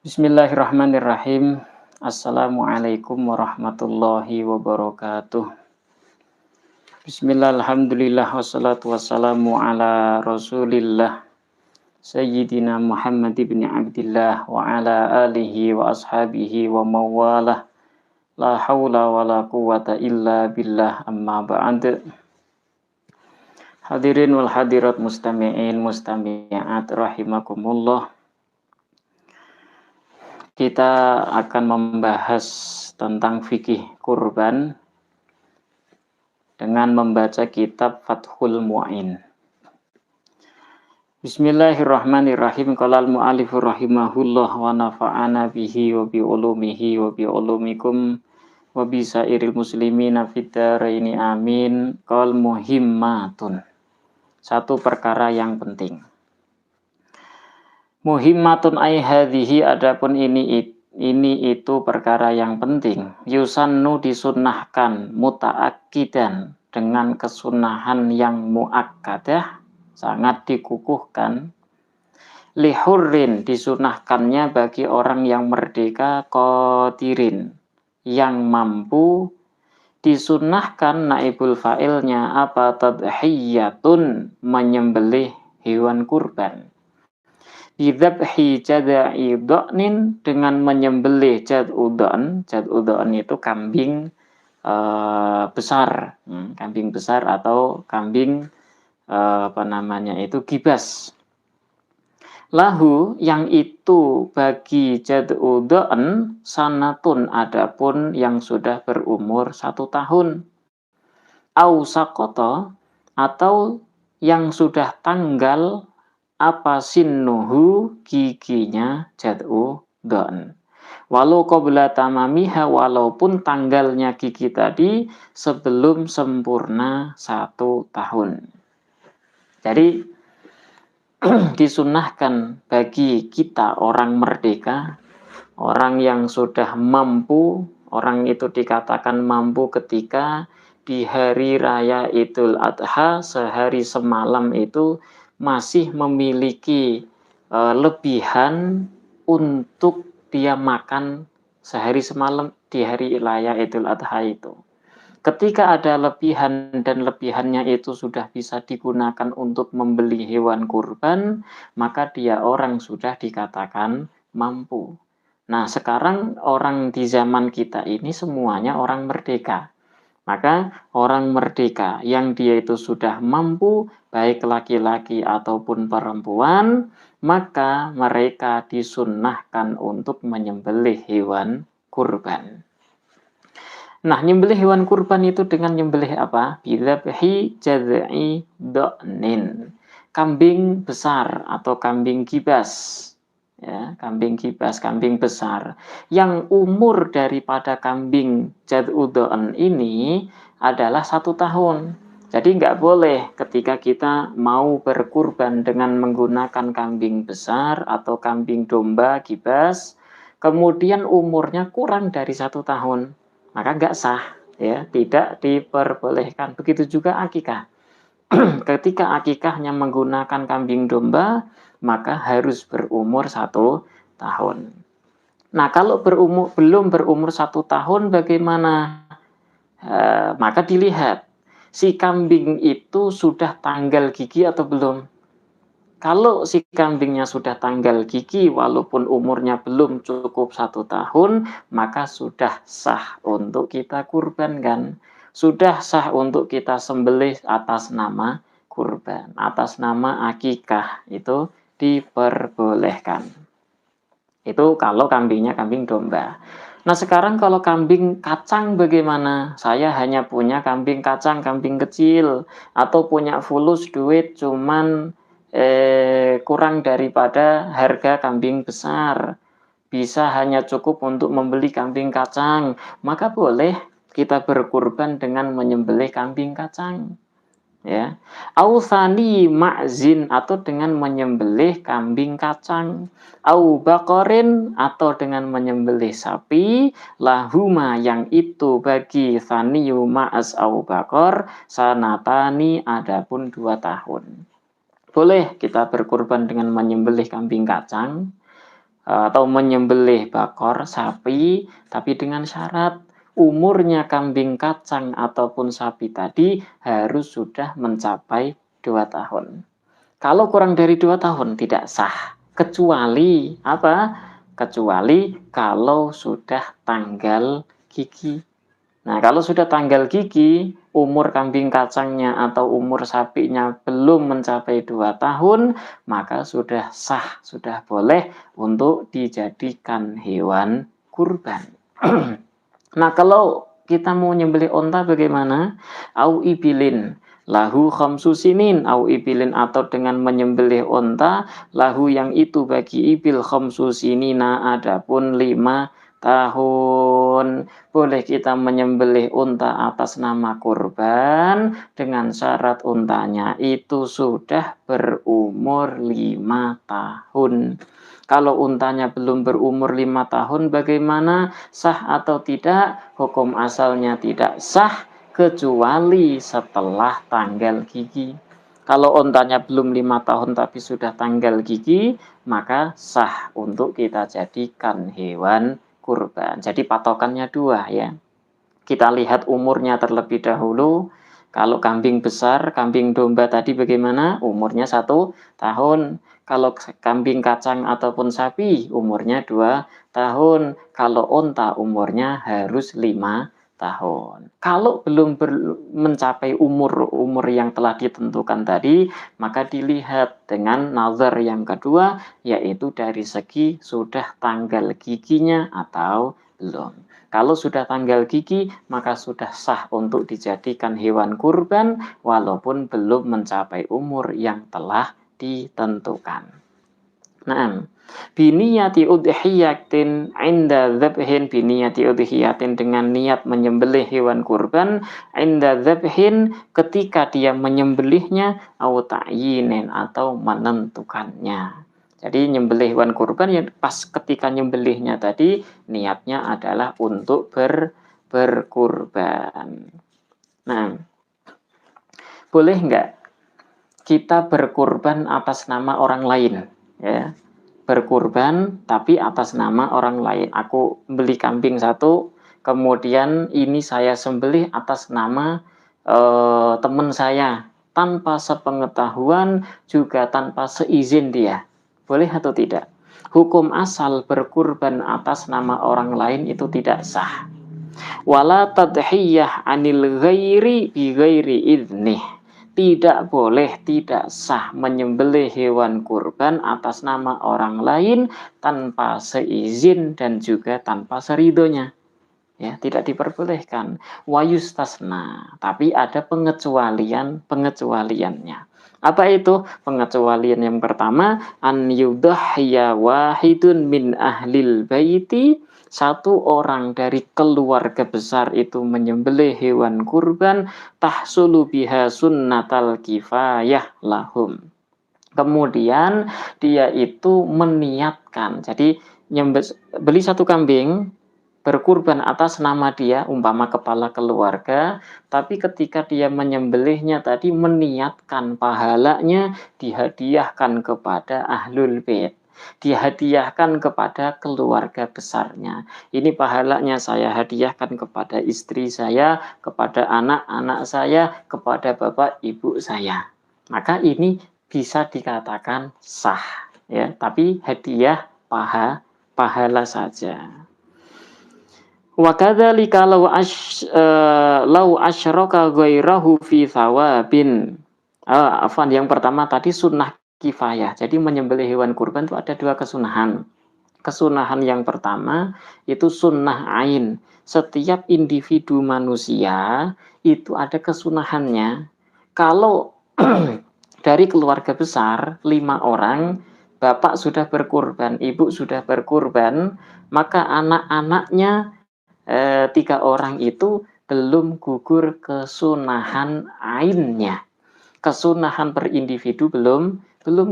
Bismillahirrahmanirrahim. Assalamualaikum warahmatullahi wabarakatuh. Bismillah, alhamdulillah, wassalatu wassalamu ala rasulillah Sayyidina Muhammad ibn Abdillah wa ala alihi wa ashabihi wa mawalah. La hawla wa la quwata illa billah, amma ba'd. Hadirin wal hadirat mustami'in mustami'at rahimakumullah. Kita akan membahas tentang fikih kurban dengan membaca kitab Fathul Mu'in. Bismillahirrahmanirrahim. Qala al-mu'allif rahimahullah wa nafa'ana bihi wa bi ulumihi wa bi ulumikum wa bi sairil muslimina fid dharaini amin. Qal muhimmatun. Satu perkara yang penting. Muhimmatun ay hadhihi, adapun ini itu perkara yang penting. Yusannu, disunnahkan, muta'akkidan, dengan kesunahan yang muakkadah, sangat dikukuhkan. Lihurrin, disunahkannya bagi orang yang merdeka, qadirin, yang mampu. Disunahkan naibul fa'ilnya apa? Tadhiyatun, menyembelih hewan kurban. Bidzabhi jad'i dha'nin, dengan menyembelih jad'udhan. Jad'udhan itu kambing besar, kambing besar atau kambing gibas. Lahu, yang itu bagi jad'udhan, sanatun, adapun yang sudah berumur 1 tahun. Au saqata, atau yang sudah tanggal apa sinnuhu, giginya jad'udhan. Walau qabla tamamiha, walaupun tanggalnya gigi tadi sebelum sempurna 1 tahun. Jadi disunahkan bagi kita orang merdeka, orang yang sudah mampu. Orang itu dikatakan mampu ketika di hari raya Idul Adha, sehari semalam itu masih memiliki lebihan untuk dia makan sehari semalam di hari raya Idul Adha itu. Ketika ada lebihan dan lebihannya itu sudah bisa digunakan untuk membeli hewan kurban, maka dia orang sudah dikatakan mampu. Nah, sekarang orang di zaman kita ini semuanya orang merdeka. Maka orang merdeka yang dia itu sudah mampu, baik laki-laki ataupun perempuan, maka mereka disunnahkan untuk menyembelih hewan kurban. Nah, nyembelih hewan kurban itu dengan nyembelih apa? Bidzabhi jad'i dha'nin. Kambing besar atau kambing gibas. Ya, kambing gibas, kambing besar. Yang umur daripada kambing jad'udhan ini adalah 1 tahun. Jadi nggak boleh ketika kita mau berkurban dengan menggunakan kambing besar atau kambing domba gibas, kemudian umurnya kurang dari 1 tahun. Maka nggak sah, ya, tidak diperbolehkan. Begitu juga akikah. Ketika akikahnya menggunakan kambing domba, maka harus berumur 1 tahun. Nah, kalau belum berumur 1 tahun bagaimana? Maka dilihat, si kambing itu sudah tanggal gigi atau belum. Kalau si kambingnya sudah tanggal gigi walaupun umurnya belum cukup 1 tahun, maka sudah sah untuk kita kurbankan. Sudah sah untuk kita sembelih atas nama kurban, atas nama akikah, itu diperbolehkan. Itu kalau kambingnya kambing domba. Nah, sekarang kalau kambing kacang bagaimana? Saya hanya punya kambing kacang, kambing kecil, atau punya fulus duit cuman kurang daripada harga kambing besar, bisa hanya cukup untuk membeli kambing kacang, maka boleh kita berkurban dengan menyembelih kambing kacang, ya. Ausani ma'zin, atau dengan menyembelih kambing kacang. Au bakorin, atau dengan menyembelih sapi. Lahuma, yang itu bagi thaniyu ma'az au bakor, sanatani, adapun 2 tahun. Boleh kita berkurban dengan menyembelih kambing kacang, atau menyembelih bakor sapi, tapi dengan syarat umurnya kambing kacang ataupun sapi tadi harus sudah mencapai 2 tahun. Kalau kurang dari 2 tahun tidak sah, kecuali apa? Kecuali kalau sudah tanggal gigi. Nah, kalau sudah tanggal gigi, umur kambing kacangnya atau umur sapinya belum mencapai 2 tahun, maka sudah sah, sudah boleh untuk dijadikan hewan kurban. Nah, kalau kita mau nyembelih onta bagaimana? Au ibilin lahu khamsu sinin, au ibilin atau dengan menyembelih onta lahu yang itu bagi ibil khamsu sinina adapun 5 tahun. Boleh kita menyembelih unta atas nama kurban dengan syarat untanya itu sudah berumur 5 tahun. Kalau untanya belum berumur 5 tahun bagaimana? Sah atau tidak? Hukum asalnya tidak sah kecuali setelah tanggal gigi. Kalau untanya belum 5 tahun tapi sudah tanggal gigi, maka sah untuk kita jadikan hewan kurban. Jadi patokannya 2 ya. Kita lihat umurnya terlebih dahulu. Kalau kambing besar, kambing domba tadi bagaimana? Umurnya 1 tahun. Kalau kambing kacang ataupun sapi, umurnya 2 tahun. Kalau onta, umurnya harus 5 tahun. Kalau belum mencapai umur yang telah ditentukan tadi, maka dilihat dengan nazar yang kedua, yaitu dari segi sudah tanggal giginya atau belum. Kalau sudah tanggal gigi, maka sudah sah untuk dijadikan hewan kurban walaupun belum mencapai umur yang telah ditentukan. Naam. Biniyati udhiyatin inda dzabhin, biniyati udhiyatin dengan niat menyembelih hewan kurban inda dzabhin ketika dia menyembelihnya au ta'yinin atau menentukannya. Jadi nyembelih hewan kurban ya pas ketika nyembelihnya tadi niatnya adalah untuk berkurban. Nah, boleh nggak kita berkurban atas nama orang lain? Ya, berkurban tapi atas nama orang lain. Aku beli kambing 1, kemudian ini saya sembelih atas nama teman saya tanpa sepengetahuan juga tanpa seizin dia. Boleh atau tidak? Hukum asal berkurban atas nama orang lain itu tidak sah. Wala tadhiyah anil ghairi bi ghairi idnih. Tidak boleh, tidak sah menyembelih hewan kurban atas nama orang lain tanpa seizin dan juga tanpa seridhonya. Ya, tidak diperbolehkan. Wayustasna, tapi ada pengecualiannya. Apa itu? Pengecualian yang pertama, an yudhhiya wahidun min ahlil baiti, 1 orang dari keluarga besar itu menyembelih hewan kurban, tahsulu biha sunnatal kifayah lahum. Kemudian dia itu meniatkan, jadi beli 1 kambing, berkurban atas nama dia, umpama kepala keluarga, tapi ketika dia menyembelihnya tadi meniatkan pahalanya dihadiahkan kepada ahlul bait, dihadiahkan kepada keluarga besarnya. Ini pahalanya saya hadiahkan kepada istri saya, kepada anak-anak saya, kepada bapak ibu saya. Maka ini bisa dikatakan sah, ya, tapi hadiah pahala saja. Wa kadzalika law asyraka ghairahu fi thawabin. Afwan, yang pertama tadi sunnah kifayah. Jadi menyembelih hewan kurban itu ada 2 kesunahan. Kesunahan yang pertama itu sunnah ain. Setiap individu manusia itu ada kesunahannya. Kalau dari keluarga besar 5 orang, bapak sudah berkurban, ibu sudah berkurban, maka anak-anaknya 3 orang itu belum gugur kesunahan ainnya. Kesunahan per individu belum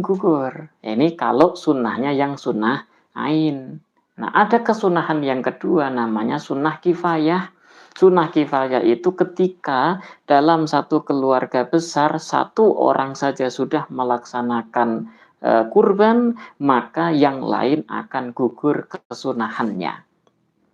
gugur. Ini kalau sunnahnya yang sunnah ain. Nah, ada kesunahan yang kedua namanya sunnah kifayah. Sunnah kifayah itu ketika dalam satu keluarga besar 1 orang saja sudah melaksanakan kurban, maka yang lain akan gugur kesunahannya.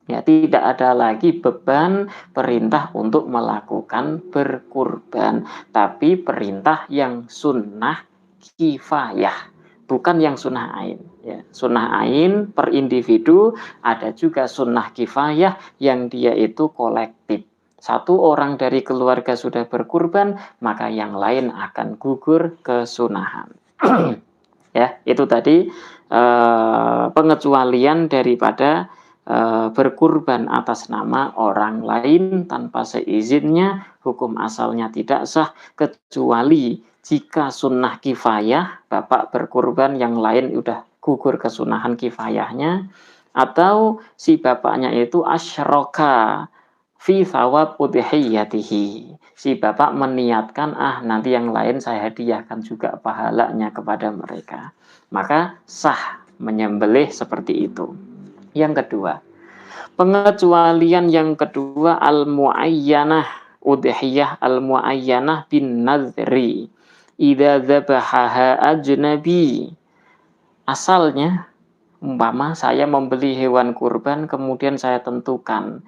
Ya, tidak ada lagi beban perintah untuk melakukan berkurban, tapi perintah yang sunnah kifayah, bukan yang sunnah ain. Ya, sunnah ain per individu, ada juga sunnah kifayah yang dia itu kolektif. Satu orang dari keluarga sudah berkurban, maka yang lain akan gugur kesunahan. Ya, itu tadi pengecualian daripada berkurban atas nama orang lain tanpa seizinnya, hukum asalnya tidak sah, kecuali jika sunnah kifayah, bapak berkurban yang lain udah gugur kesunahan kifayahnya, atau si bapaknya itu asyroka fi thawab udhiyatihi, si bapak meniatkan nanti yang lain saya hadiahkan juga pahalanya kepada mereka, maka sah menyembelih seperti itu. Yang kedua, pengecualian yang kedua al-muayyanah, udhiyah al-muayyanah bin nadri idza dzabahaha ajnabi. Asalnya umpama saya membeli hewan kurban, kemudian saya tentukan,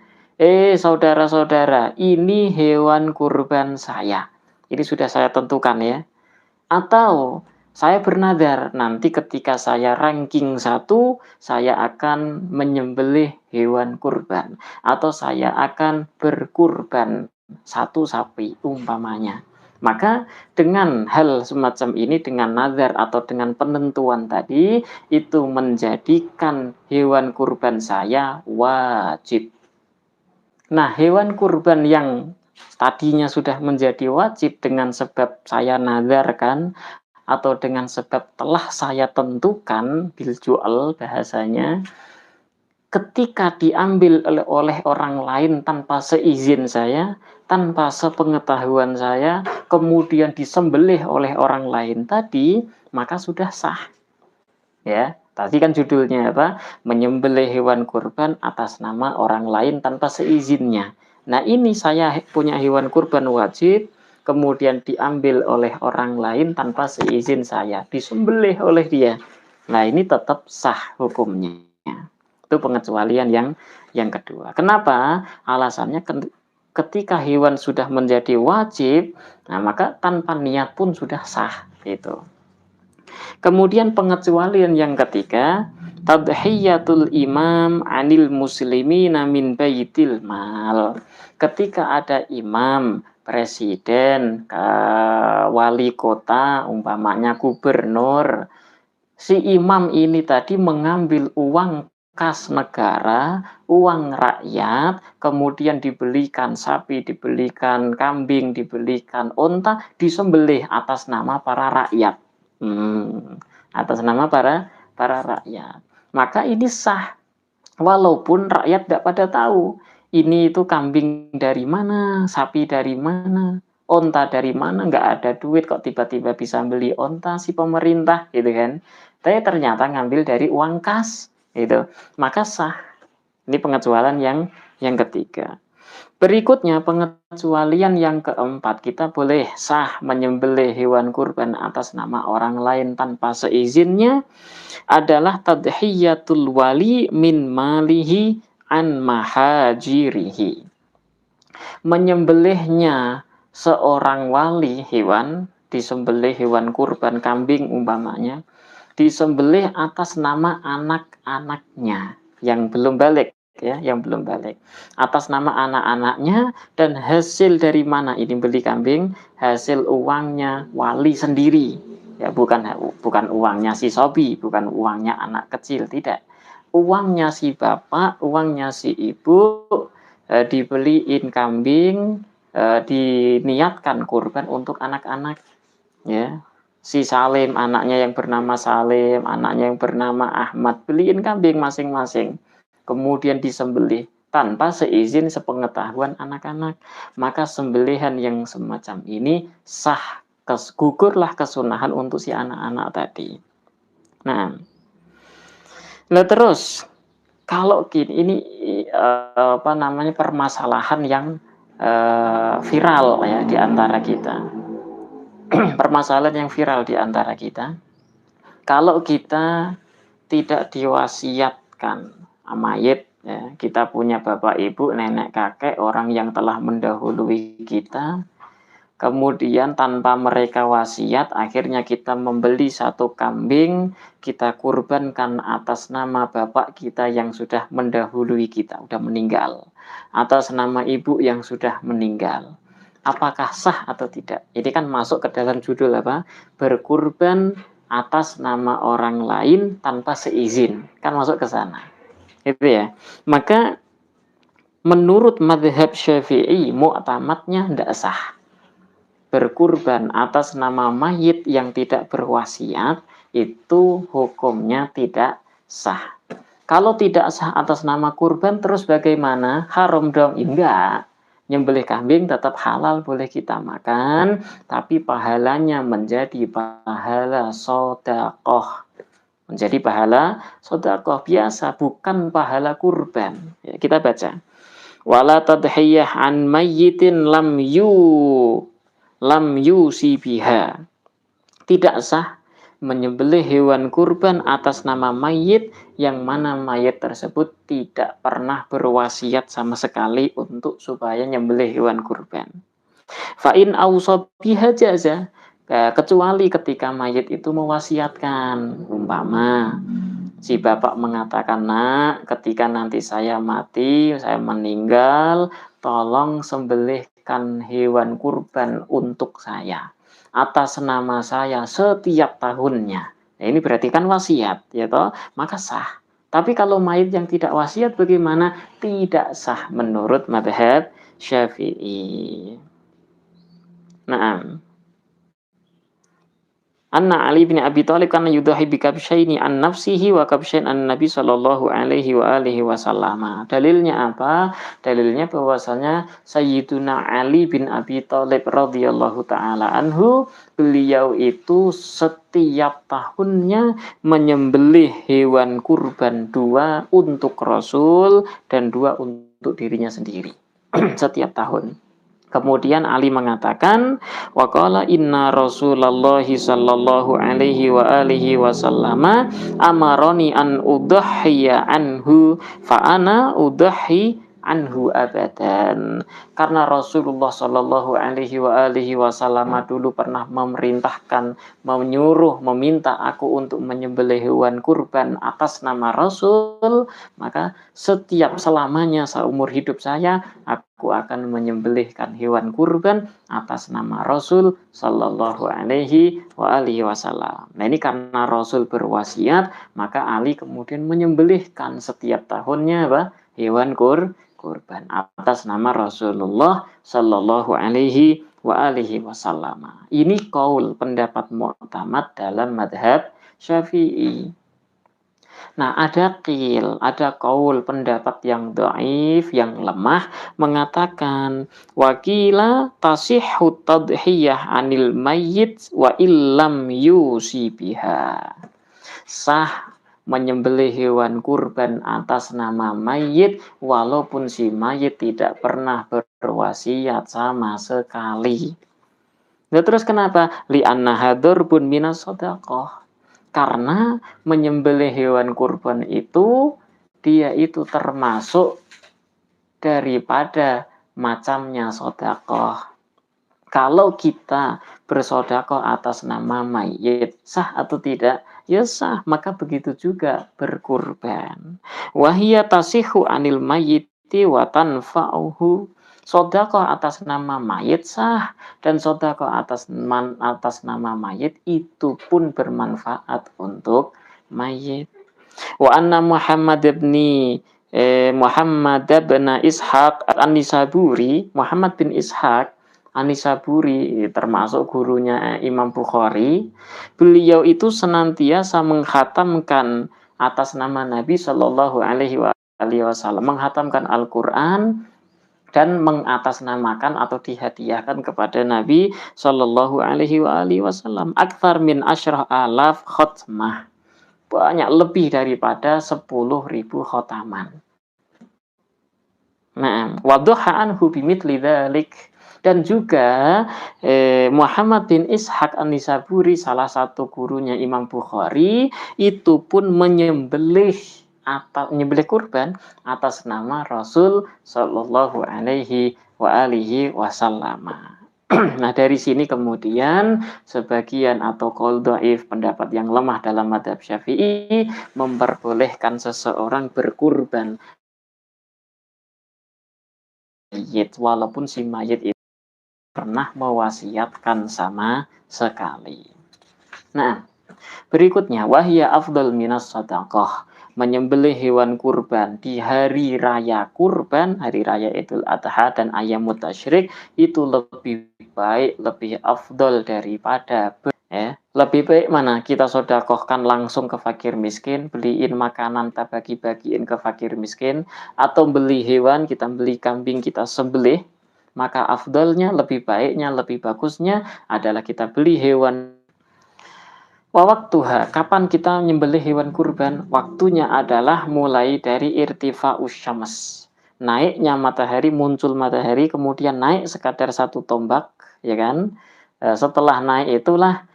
saudara-saudara, ini hewan kurban saya. Ini sudah saya tentukan ya. Atau saya bernadar, nanti ketika saya ranking 1, saya akan menyembelih hewan kurban. Atau saya akan berkurban 1 sapi umpamanya. Maka dengan hal semacam ini, dengan nazar atau dengan penentuan tadi, itu menjadikan hewan kurban saya wajib. Nah, hewan kurban yang tadinya sudah menjadi wajib dengan sebab saya nazarkan, atau dengan sebab telah saya tentukan, bil ju'al bahasanya, ketika diambil oleh orang lain tanpa seizin saya, tanpa sepengetahuan saya, kemudian disembelih oleh orang lain tadi, maka sudah sah. Ya, tadi kan judulnya apa? Menyembelih hewan kurban atas nama orang lain tanpa seizinnya. Nah, ini saya punya hewan kurban wajib, kemudian diambil oleh orang lain tanpa seizin saya, disembelih oleh dia. Nah, ini tetap sah hukumnya. Itu pengecualian yang kedua. Kenapa? Alasannya ketika hewan sudah menjadi wajib, nah maka tanpa niat pun sudah sah itu. Kemudian pengecualian yang ketiga, tadhiyatul imam anil muslimina min baitil mal. Ketika ada imam, presiden, wali kota, umpamanya gubernur, si imam ini tadi mengambil uang kas negara, uang rakyat, kemudian dibelikan sapi, dibelikan kambing, dibelikan onta, disembelih atas nama para rakyat. Atas nama para rakyat. Maka ini sah, walaupun rakyat tidak pada tahu ini itu kambing dari mana, sapi dari mana, onta dari mana, nggak ada duit kok tiba-tiba bisa beli onta si pemerintah gitu kan. Tapi ternyata ngambil dari uang kas itu, maka sah. Ini pengecualian yang ketiga. Berikutnya pengecualian yang keempat, kita boleh sah menyembelih hewan kurban atas nama orang lain tanpa seizinnya, adalah tadhiyatul wali min malihi an mahajirihi. Menyembelihnya seorang wali hewan, disembelih hewan kurban kambing umpamanya, disembelih atas nama anak-anaknya yang belum balik, ya, yang belum balik, atas nama anak-anaknya, dan hasil dari mana ini beli kambing? Hasil uangnya wali sendiri, ya, bukan uangnya si sobi, bukan uangnya anak kecil, tidak, uangnya si bapak, uangnya si ibu, dibeliin kambing, diniatkan kurban untuk anak-anak, ya. Si Salim, anaknya yang bernama Salim, anaknya yang bernama Ahmad, beliin kambing masing-masing, kemudian disembelih tanpa seizin sepengetahuan anak-anak, maka sembelihan yang semacam ini sah, gugurlah kesunahan untuk si anak-anak tadi. Nah terus kalau ini permasalahan yang viral ya di antara kita. Permasalahan yang viral di antara kita. Kalau kita tidak diwasiatkan mayit, ya, kita punya bapak ibu, nenek kakek, orang yang telah mendahului kita, kemudian tanpa mereka wasiat, akhirnya kita membeli satu kambing, kita kurbankan atas nama bapak kita yang sudah mendahului kita, sudah meninggal, atas nama ibu yang sudah meninggal. Apakah sah atau tidak? Ini kan masuk ke dalam judul apa? Berkurban atas nama orang lain tanpa seizin. Kan masuk ke sana. Itu ya. Maka menurut madhab Syafi'i, mu'tamadnya tidak sah. Berkurban atas nama mayit yang tidak berwasiat, itu hukumnya tidak sah. Kalau tidak sah atas nama kurban, terus bagaimana? Haram dong? Enggak. Nyembelih kambing tetap halal, boleh kita makan, tapi pahalanya menjadi pahala sodakoh. Menjadi pahala sodakoh biasa, bukan pahala kurban. Ya, kita baca. Wala tadhiyah an mayyitin lam yusi biha. Tidak sah menyembelih hewan kurban atas nama mayit yang mana mayit tersebut tidak pernah berwasiat sama sekali untuk supaya nyembelih hewan kurban. Fa'in awsobiha jaza, kecuali ketika mayit itu mewasiatkan. Umpama si bapak mengatakan, nak, ketika nanti saya mati, saya meninggal, tolong sembelihkan hewan kurban untuk saya atas nama saya setiap tahunnya. Nah, ini berarti kan wasiat, ya toh? Maka sah. Tapi kalau mayit yang tidak wasiat bagaimana? Tidak sah menurut madhab Syafi'i. Naam. Anna Ali bin Abi Thalib kana yudahi bi kabsyaini an nafsihi wa kabsyain an Nabi sallallahu alaihi wa alihi wasallam. Dalilnya apa? Dalilnya bahwasanya Sayyiduna Ali bin Abi Thalib radhiyallahu taala anhu, beliau itu setiap tahunnya menyembelih hewan kurban, 2 untuk Rasul dan 2 untuk dirinya sendiri. Setiap tahun. Kemudian Ali mengatakan, waqala inna Rasulullah sallallahu alaihi wa alihi wasallama amaroni an udhhiya anhu fa ana udhhi anhu abadan. Karena Rasulullah sallallahu alaihi wa alihi wasallam dulu pernah memerintahkan, menyuruh, meminta aku untuk menyembelih hewan kurban atas nama Rasul, maka setiap selamanya seumur hidup saya aku akan menyembelihkan hewan kurban atas nama Rasul sallallahu alaihi wa alihi wasallam. Nah, ini karena Rasul berwasiat, maka Ali kemudian menyembelihkan setiap tahunnya apa? Hewan kurban atas nama Rasulullah sallallahu alaihi wa alihi wasallam. Ini qaul, pendapat mu'tamad dalam madhab Syafi'i. Nah, ada qaul, pendapat yang dhaif, yang lemah, mengatakan wakila tasihhu tadhiyah anil mayyit wa illam yusi biha. Sah menyembelih hewan kurban atas nama mayit walaupun si mayit tidak pernah berwasiat sama sekali. Nah, terus kenapa? Li'anna hadzarbun minas shadaqah. Karena menyembelih hewan kurban itu, dia itu termasuk daripada macamnya sedekah. Kalau kita bersedekah atas nama mayit, sah atau tidak? Ya sah, maka begitu juga berkurban. Wahia tasihu anil mayyiti wa tanfa'uhu. Sedekah atas nama mayit sah, dan sedekah atas nama mayit itu pun bermanfaat untuk mayit. Wa anna Muhammad bin Ishaq An-Nisaburi, Muhammad bin Ishaq An-Nisaburi termasuk gurunya Imam Bukhari. Beliau itu senantiasa menghatamkan atas nama Nabi Shallallahu Alaihi Wasallam, menghatamkan Al-Quran dan mengatasnamakan atau dihadiahkan kepada Nabi Shallallahu Alaihi Wasallam akthar min 10.000 khutmah, banyak lebih daripada 10.000 khotaman. Nah, waduha anhu bimithli dzalik, Dan juga Muhammad bin Ishaq An-Nisaburi, salah satu gurunya Imam Bukhari, itu pun menyembelih atau menyembelih kurban atas nama Rasul Shallallahu Alaihi Wasallam. Nah, dari sini kemudian sebagian atau qaul dhaif, pendapat yang lemah dalam mazhab Syafi'i, memperbolehkan seseorang berkurban mayit walaupun si mayit itu pernah mewasiatkan sama sekali. Nah, berikutnya wahya afdal minas sadaqah, menyembelih hewan kurban di hari raya kurban, hari raya Idul Adha dan ayamut tasyrik, itu lebih baik, lebih afdal daripada lebih baik mana kita sodakohkan langsung ke fakir miskin, beliin makanan kita bagi-bagiin ke fakir miskin, atau beli hewan, kita beli kambing kita sembelih, maka afdalnya, lebih baiknya, lebih bagusnya adalah kita beli hewan. Waktuha, kapan kita menyembelih hewan kurban? Waktunya adalah mulai dari irtifa'us syams, naiknya matahari, muncul matahari, kemudian naik sekadar satu tombak, ya kan? Setelah naik itulah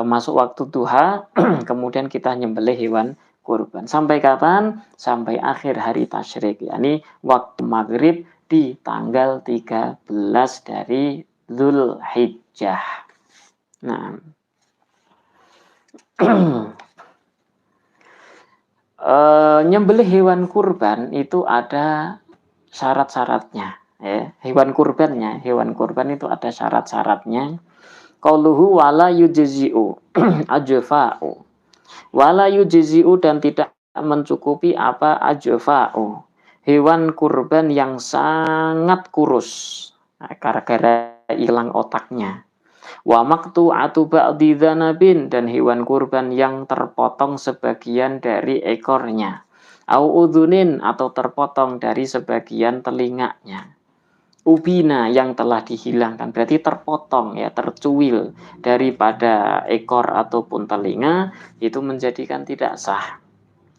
masuk waktu duha, kemudian kita nyembelih hewan kurban. Sampai kapan? Sampai akhir hari tasyrik, yakni waktu maghrib di tanggal 13 dari Dzulhijjah. Nah, nyembelih hewan kurban itu ada syarat-syaratnya, ya. Hewan kurban itu ada syarat-syaratnya. Qauluhu wala yujzi'u ajfa'u. Wala yujzi'u, dan tidak mencukupi apa ajfa'u, hewan kurban yang sangat kurus, gara-gara hilang otaknya. Wa maqtu'atu ba'dhi dzanabin, dan hewan kurban yang terpotong sebagian dari ekornya. Au udhunin, atau terpotong dari sebagian telinganya. Ubina, yang telah dihilangkan, berarti terpotong, ya, tercuil daripada ekor ataupun telinga, itu menjadikan tidak sah.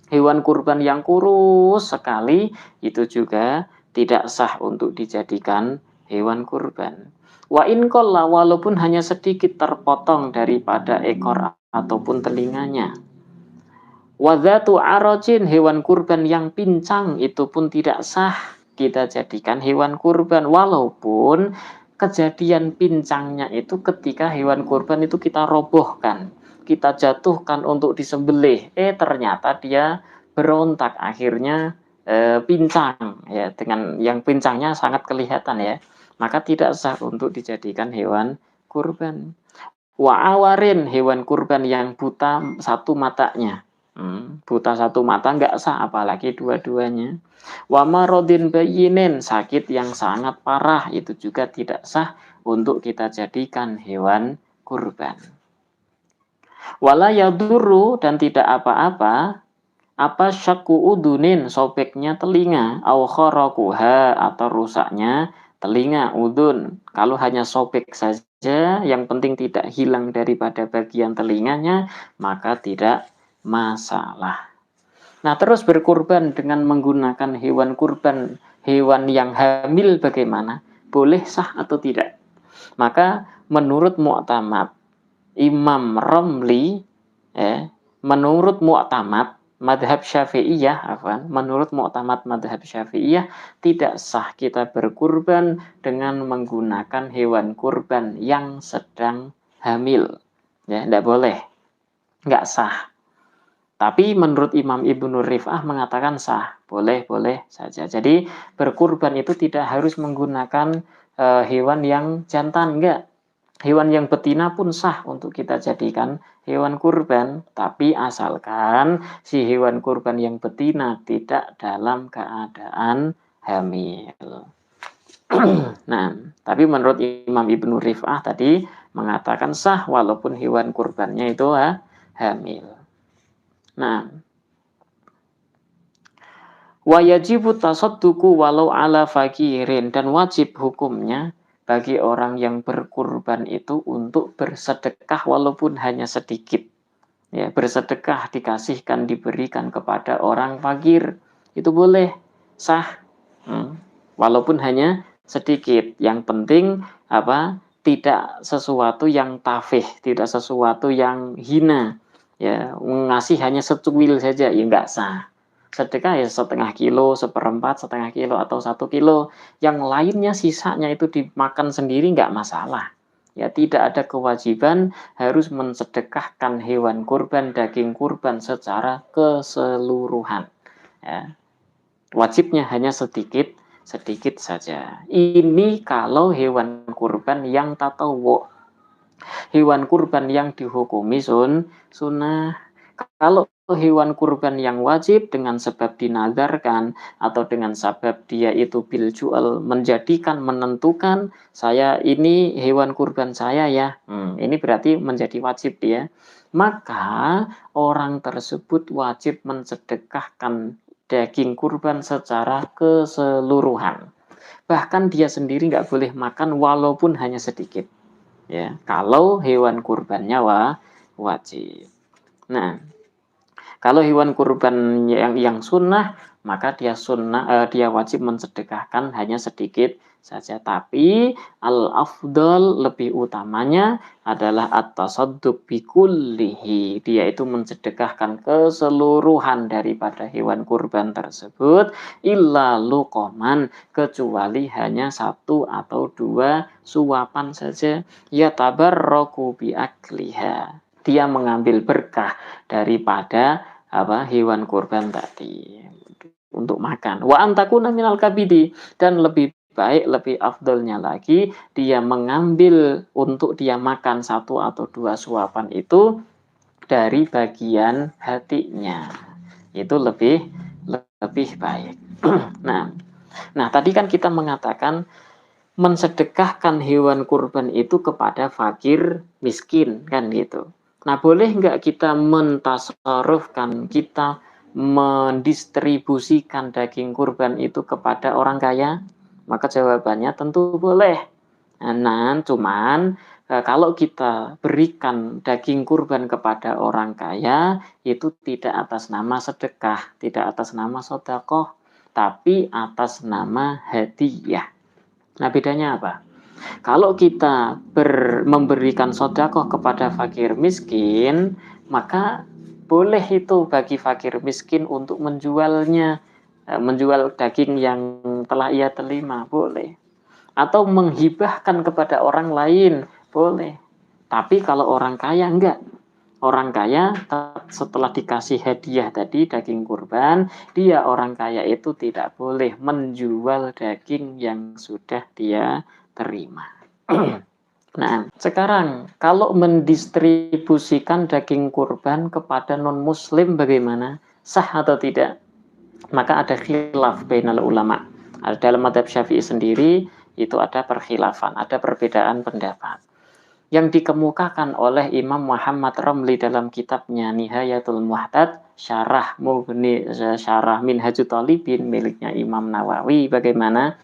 Hewan kurban yang kurus sekali itu juga tidak sah untuk dijadikan hewan kurban. Wa in qalla, walaupun hanya sedikit terpotong daripada ekor ataupun telinganya. Wa dzatu arajin, hewan kurban yang pincang itu pun tidak sah kita jadikan hewan kurban, walaupun kejadian pincangnya itu ketika hewan kurban itu kita robohkan, kita jatuhkan untuk disembelih, ternyata dia berontak, akhirnya pincang, ya, dengan yang pincangnya sangat kelihatan, ya, maka tidak sah untuk dijadikan hewan kurban. Wa awarin, hewan kurban yang buta satu matanya, buta satu mata nggak sah, apalagi dua-duanya. Wa marodin bayinin, sakit yang sangat parah, itu juga tidak sah untuk kita jadikan hewan kurban. Wala yadurru, dan tidak apa-apa apa syakku udunin, sobeknya telinga, au kharaquha, atau rusaknya telinga udun. Kalau hanya sobek saja, yang penting tidak hilang daripada bagian telinganya, maka tidak masalah. Nah, terus berkurban dengan menggunakan hewan kurban, hewan yang hamil bagaimana? Boleh sah atau tidak? Maka menurut mu'tamad Imam Romli, menurut mu'tamad madhab Syafi'iyah, menurut mu'tamad madhab Syafi'iyah, tidak sah kita berkurban dengan menggunakan hewan kurban yang sedang hamil. Ya, tidak boleh, nggak sah. Tapi menurut Imam Ibnu Rif'ah mengatakan sah, boleh-boleh saja. Jadi berkurban itu tidak harus menggunakan hewan yang jantan, enggak. Hewan yang betina pun sah untuk kita jadikan hewan kurban, tapi asalkan si hewan kurban yang betina tidak dalam keadaan hamil. Nah, tapi menurut Imam Ibnu Rif'ah tadi mengatakan sah walaupun hewan kurbannya itu hamil. Nah, wa yajibu tasadduqu walau ala fakirin, dan wajib hukumnya bagi orang yang berkurban itu untuk bersedekah walaupun hanya sedikit. Ya, bersedekah, dikasihkan, diberikan kepada orang fakir, itu boleh, sah. Walaupun hanya sedikit. Yang penting apa? Tidak sesuatu yang tafih, tidak sesuatu yang hina. Ya, ngasih hanya secuil saja ya nggak sah. Sedekah ya setengah kilo, seperempat, setengah kilo atau 1 kilo. Yang lainnya sisanya itu dimakan sendiri nggak masalah. Ya, tidak ada kewajiban harus mensedekahkan hewan kurban, daging kurban secara keseluruhan. Ya, wajibnya hanya sedikit sedikit saja. Ini kalau hewan kurban yang tatawu. Hewan kurban yang dihukumi sunnah. Kalau hewan kurban yang wajib dengan sebab dinadarkan atau dengan sebab dia itu bil jual menjadikan menentukan saya ini hewan kurban saya ya. Ini berarti menjadi wajib dia. Maka orang tersebut wajib mensedekahkan daging kurban secara keseluruhan. Bahkan dia sendiri nggak boleh makan walaupun hanya sedikit. Ya, kalau hewan kurbannya wajib. Nah, kalau hewan kurban yang sunnah, maka dia wajib mensedekahkan hanya sedikit saja. Tapi al-afdal lebih utamanya adalah at-tasadduq bikullihi. Dia itu mensedekahkan keseluruhan daripada hewan kurban tersebut illa luqoman, kecuali hanya 1 atau 2 suapan saja. Ya tabarraku bi akliha. Dia mengambil berkah daripada hewan kurban tadi untuk makan. Wa antakuna minal kabidi, dan lebih baik, lebih afdolnya lagi dia mengambil untuk dia makan 1 atau 2 suapan itu dari bagian hatinya. Itu lebih baik. Nah, tadi kan kita mengatakan mensedekahkan hewan kurban itu kepada fakir miskin kan gitu. Nah, boleh nggak kita mentasarufkan, kita mendistribusikan daging kurban itu kepada orang kaya? Maka jawabannya tentu boleh. Nah, cuman kalau kita berikan daging kurban kepada orang kaya, itu tidak atas nama sedekah, tidak atas nama sedekah, tapi atas nama hadiah. Nah, bedanya apa? Kalau kita memberikan sedekah kepada fakir miskin, maka boleh itu bagi fakir miskin untuk menjualnya, menjual daging yang telah ia terima, boleh. Atau menghibahkan kepada orang lain, boleh. Tapi kalau orang kaya enggak. Orang kaya setelah dikasih hadiah tadi daging kurban, dia orang kaya itu tidak boleh menjual daging yang sudah dia terima. Nah, sekarang kalau mendistribusikan daging kurban kepada non-muslim bagaimana? Sah atau tidak? Maka ada khilaf bainal ulama. Dalam mazhab Syafi'i sendiri itu ada perkhilafan, ada perbedaan pendapat. Yang dikemukakan oleh Imam Muhammad Ramli dalam kitabnya Nihayatul Muhtad, syarah Minhajut Thalibin miliknya Imam Nawawi, bagaimana?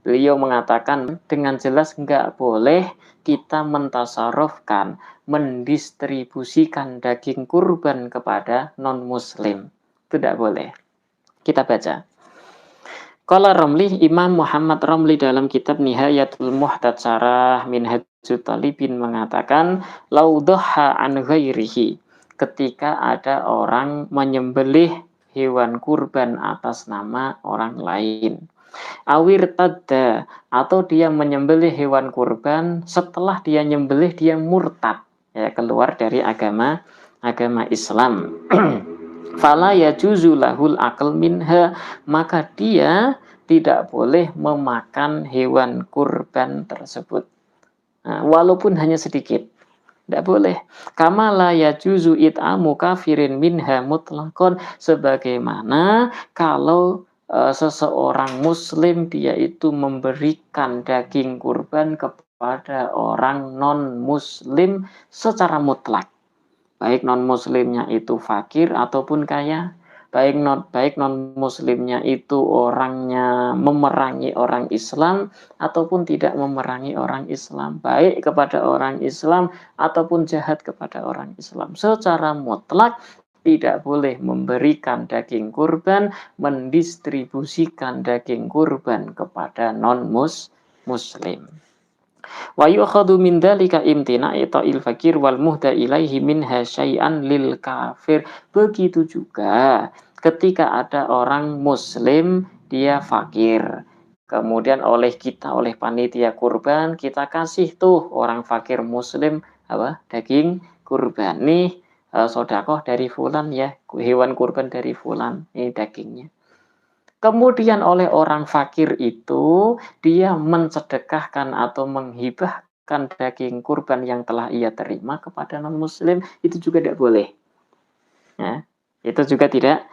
Beliau mengatakan dengan jelas nggak boleh kita mentasarufkan, mendistribusikan daging kurban kepada non-muslim. Tidak boleh. Kita baca. Qala Ramli, Imam Muhammad Ramli dalam kitab Nihayatul Muhtad Syarah Minhajut Thalibin mengatakan, laudhaha an ghairihi, ketika ada orang menyembelih hewan kurban atas nama orang lain. Awir tadda, atau dia menyembelih hewan kurban setelah dia nyembelih dia murtad, ya, keluar dari agama Islam. Fala yajuzu lahul akal minha, maka dia tidak boleh memakan hewan kurban tersebut. Nah, walaupun hanya sedikit. Tidak boleh. Kama la yajuzu it'amu kafirin minha mutlaqan, sebagaimana kalau seseorang muslim dia itu memberikan daging kurban kepada orang non muslim secara mutlak, baik non muslimnya itu fakir ataupun kaya, baik non muslimnya itu orangnya memerangi orang Islam ataupun tidak memerangi orang Islam, baik kepada orang Islam ataupun jahat kepada orang Islam, secara mutlak tidak boleh memberikan daging kurban, mendistribusikan daging kurban kepada non-muslim. Wa yukhadhu min dzalika imtina'i ta'il fakir wal muhda ilaihi minha syai'an lil kafir. Begitu juga ketika ada orang muslim dia fakir. Kemudian oleh kita, oleh panitia kurban, kita kasih tuh orang fakir muslim apa? Daging kurban. Nih sodakoh dari fulan ya, hewan kurban dari fulan. Ini dagingnya. Kemudian oleh orang fakir itu, dia mensedekahkan atau menghibahkan daging kurban yang telah ia terima kepada non-muslim, itu juga tidak boleh. Ya, itu juga tidak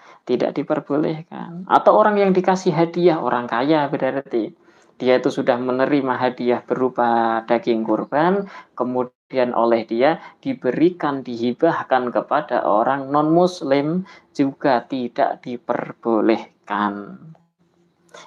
diperbolehkan. Atau orang yang dikasih hadiah, orang kaya berarti. Dia itu sudah menerima hadiah berupa daging kurban, kemudian oleh dia diberikan, dihibahkan kepada orang non-muslim, juga tidak diperbolehkan.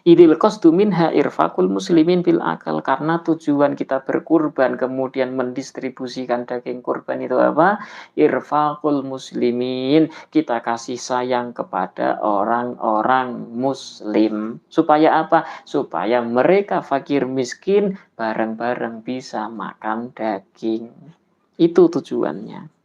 Idil qasdu minha irfaqul muslimin bil akal, karena tujuan kita berkurban kemudian mendistribusikan daging kurban itu apa? Irfaqul muslimin, kita kasih sayang kepada orang-orang muslim. Supaya apa? Supaya mereka fakir miskin bareng-bareng bisa makan daging. Itu tujuannya.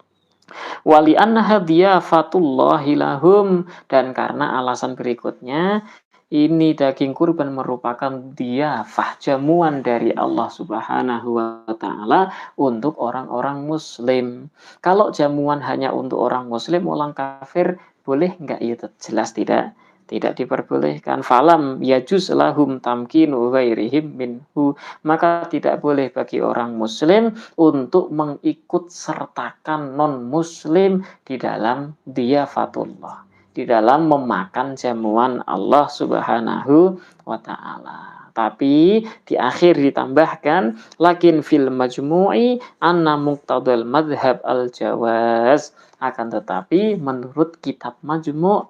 Wali annaha diyafatullahi lahum, dan karena alasan berikutnya, ini daging kurban merupakan diyafah, jamuan dari Allah Subhanahu wa taala untuk orang-orang muslim. Kalau jamuan hanya untuk orang muslim, orang kafir boleh enggak? Itu jelas tidak diperbolehkan. Falam yajuz lahum tamkinu ghairihim minhu, maka tidak boleh bagi orang muslim untuk mengikut sertakan non-muslim di dalam diyafatullah, di dalam memakan jamuan Allah Subhanahu wa taala. Tapi di akhir ditambahkan lakin fil majmu'i anna muqtadal madhab al-jawaz, akan tetapi menurut kitab majmu',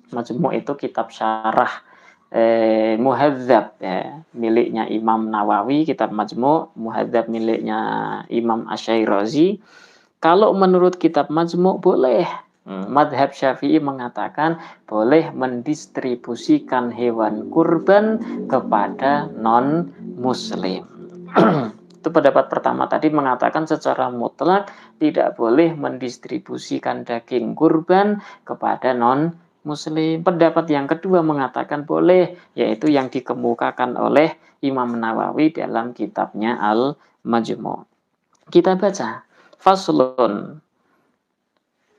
majmu' itu kitab syarah Muhadzab ya, miliknya Imam Nawawi, kitab Majmu', Muhadzab miliknya Imam Asy-Syairazi. Kalau menurut kitab Majmu' boleh. Madhab Syafi'i mengatakan boleh mendistribusikan hewan kurban kepada non-muslim. Itu pendapat pertama tadi mengatakan secara mutlak tidak boleh mendistribusikan daging kurban kepada non-muslim. Pendapat yang kedua mengatakan boleh, yaitu yang dikemukakan oleh Imam Nawawi dalam kitabnya Al-Majmu'. Kita baca. Faslun.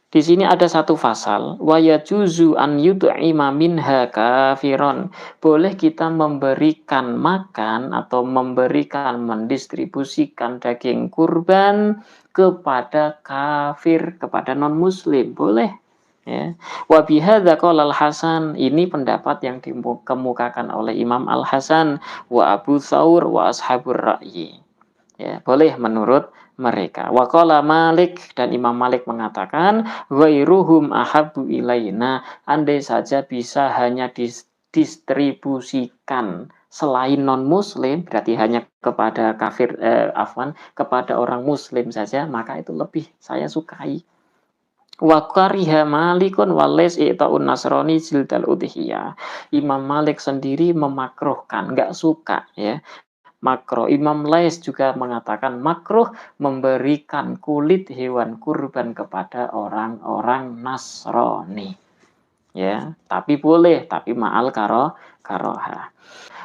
Di sini ada satu fasal, wa yajuzu an yud'ima minha kafiron. Boleh kita memberikan makan atau memberikan, mendistribusikan daging kurban kepada kafir, kepada non-muslim, boleh. Ya. Wa bihadza qala Al-Hasan, ini pendapat yang dikemukakan oleh Imam Al-Hasan wa Abu Tsaur wa ashabur ra'yi. Ya, boleh menurut mereka. Wa qala Malik, dan Imam Malik mengatakan ghairuhum ahabbu ilaina, andai saja bisa hanya didistribusikan selain non muslim, berarti hanya kepada kafir kepada orang muslim saja, maka itu lebih saya sukai. Wa kariha Malikun walis i'ta'un nasrani jildal udhiyah. Imam Malik sendiri memakruhkan, enggak suka ya. Makruh. Imam Lais juga mengatakan makruh memberikan kulit hewan kurban kepada orang-orang Nasrani. Ya, tapi boleh, tapi ma'al karoha.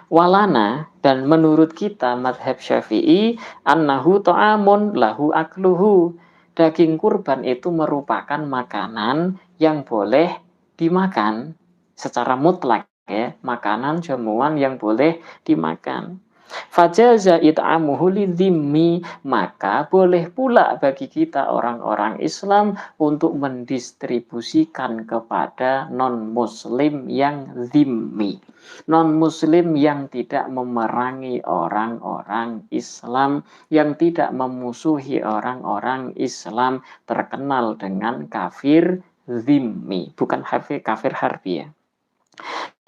Walana, dan menurut kita madhab Syafi'i, annahu ta'amun lahu akluhu. Daging kurban itu merupakan makanan yang boleh dimakan secara mutlak ya, makanan jamuan yang boleh dimakan. Fajaza it'amuhu lidzimmi, maka boleh pula bagi kita orang-orang Islam untuk mendistribusikan kepada non-muslim yang zimmi, non-muslim yang tidak memerangi orang-orang Islam, yang tidak memusuhi orang-orang Islam, terkenal dengan kafir zimmi, bukan kafir harbi ya.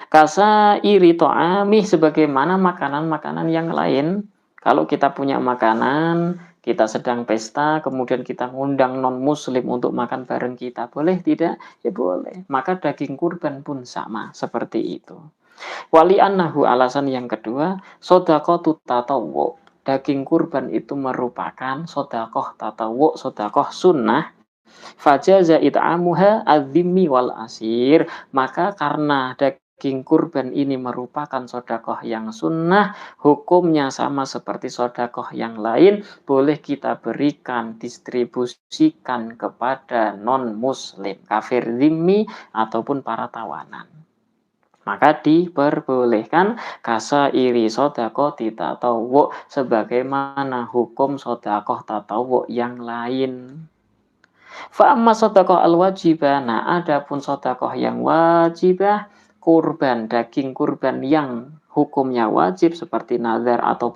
Kasa iri to'amih, sebagaimana makanan-makanan yang lain. Kalau kita punya makanan, Kita sedang pesta, kemudian kita ngundang non-muslim untuk makan bareng kita. Boleh tidak? Ya boleh. Maka daging kurban pun sama, seperti itu. Wali annahu, alasan yang kedua, sodakoh tatawu. Daging kurban itu merupakan sodakoh tatawu, sodakoh sunnah. Fajaza it'amuha adzimmi wal asir. Maka karena daging kurban ini merupakan sodakoh yang sunnah, hukumnya sama seperti sodakoh yang lain, boleh kita berikan, distribusikan kepada non-muslim, kafir zimmi ataupun para tawanan. Maka diperbolehkan kasa iri sodakoh tatawu, sebagaimana hukum sodakoh tatawu yang lain. Fa'amma sodakoh al-wajibah, nah adapun sodakoh yang wajibah, kurban, daging kurban yang hukumnya wajib seperti nazar atau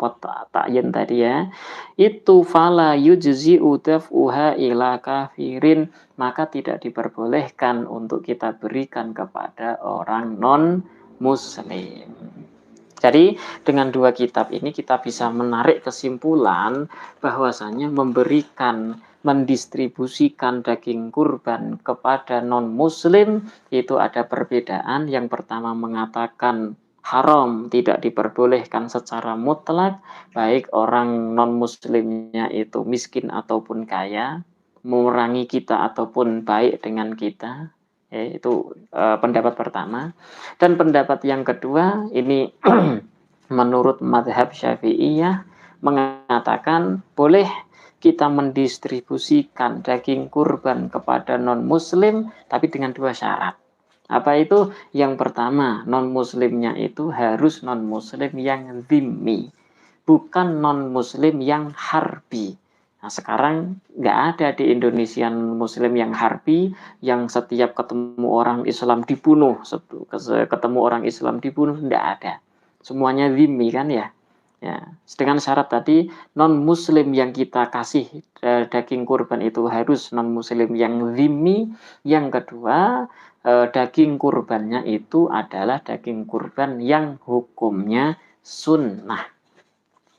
ta'yin tadi ya, itu fala yujzi'u daf'uha ila kafirin, maka tidak diperbolehkan untuk kita berikan kepada orang non muslim. Jadi dengan dua kitab ini kita bisa menarik kesimpulan bahwasanya mendistribusikan daging kurban kepada non-muslim itu ada perbedaan. Yang pertama mengatakan haram, tidak diperbolehkan secara mutlak, baik orang non-muslimnya itu miskin ataupun kaya, memerangi kita ataupun baik dengan kita. Itu pendapat pertama. Dan pendapat yang kedua ini menurut madhab Syafi'iyah mengatakan boleh kita mendistribusikan daging kurban kepada non-muslim, tapi dengan dua syarat. Apa itu? Yang pertama, non-muslimnya itu harus non-muslim yang zimmi, bukan non-muslim yang harbi. Nah, sekarang nggak ada di Indonesia muslim yang harbi, yang setiap ketemu orang Islam dibunuh, ketemu orang Islam dibunuh, nggak ada. Semuanya zimmi kan ya. Ya, dengan syarat tadi non-muslim yang kita kasih daging kurban itu harus non-muslim yang zimmi. Yang kedua, daging kurbannya itu adalah daging kurban yang hukumnya sunnah,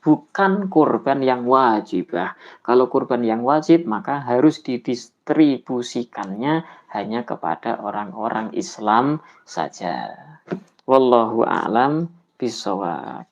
bukan kurban yang wajibah. Kalau kurban yang wajib maka harus didistribusikannya hanya kepada orang-orang Islam saja. Wallahu a'lam bishawab.